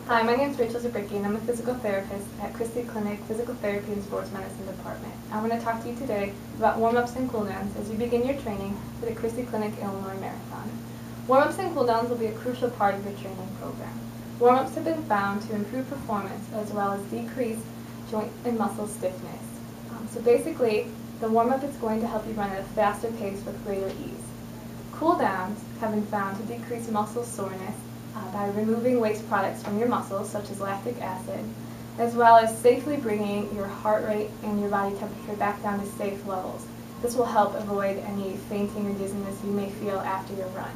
Hi, my name is Zubricky, and I'm a physical therapist at Christie Clinic Physical Therapy and Sports Medicine Department. I want to talk to you today about warm-ups and cool-downs as you begin your training for the Christie Clinic Illinois Marathon. Warm-ups and cool-downs will be a crucial part of your training program. Warm-ups have been found to improve performance as well as decrease joint and muscle stiffness. So basically, the warm-up is going to help you run at a faster pace with greater ease. Cool-downs have been found to decrease muscle soreness by removing waste products from your muscles, such as lactic acid, as well as safely bringing your heart rate and your body temperature back down to safe levels. This will help avoid any fainting or dizziness you may feel after your run.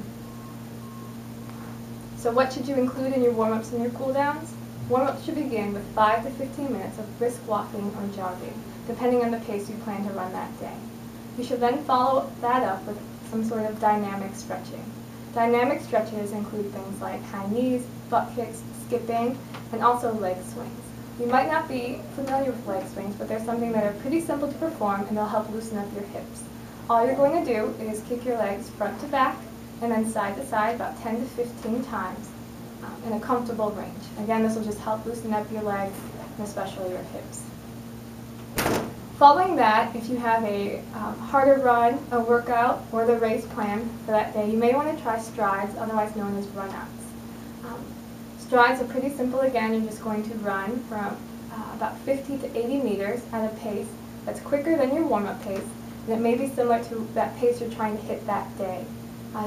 So what should you include in your warm-ups and your cool-downs? Warm-ups should begin with 5 to 15 minutes of brisk walking or jogging, depending on the pace you plan to run that day. You should then follow that up with some sort of dynamic stretching. Dynamic stretches include things like high knees, butt kicks, skipping, and also leg swings. You might not be familiar with leg swings, but they're something that are pretty simple to perform and they'll help loosen up your hips. All you're going to do is kick your legs front to back and then side to side about 10 to 15 times in a comfortable range. Again, this will just help loosen up your legs and especially your hips. Following that, if you have a harder run, a workout, or the race plan for that day, you may want to try strides, otherwise known as run-outs. Strides are pretty simple. Again, you're just going to run from about 50 to 80 meters at a pace that's quicker than your warm-up pace, and it may be similar to that pace you're trying to hit that day.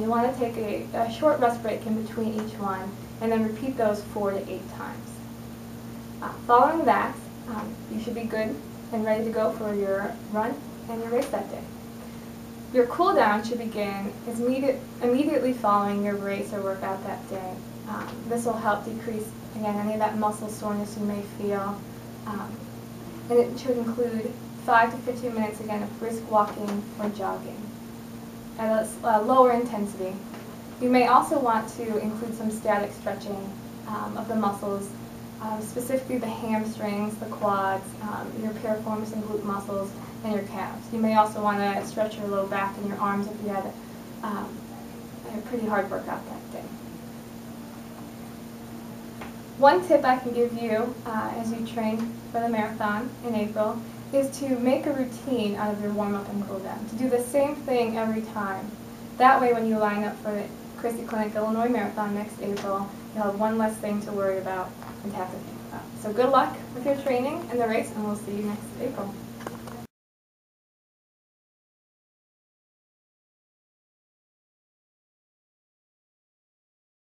You want to take a short rest break in between each one, and then repeat those 4 to 8 times. Following that, you should be good and ready to go for your run and your race that day. Your cool down should begin immediately following your race or workout that day. This will help decrease, again, any of that muscle soreness you may feel. And it should include 5 to 15 minutes, again, of brisk walking or jogging at a lower intensity. You may also want to include some static stretching of the muscles, specifically the hamstrings, the quads, your piriformis and glute muscles, and your calves. You may also want to stretch your low back and your arms if you had a pretty hard workout that day. One tip I can give you as you train for the marathon in April is to make a routine out of your warm-up and cool-down, to do the same thing every time. That way when you line up for the Christie Clinic Illinois Marathon next April, you'll have one less thing to worry about and have to think about. So good luck with your training and the race, and we'll see you next April.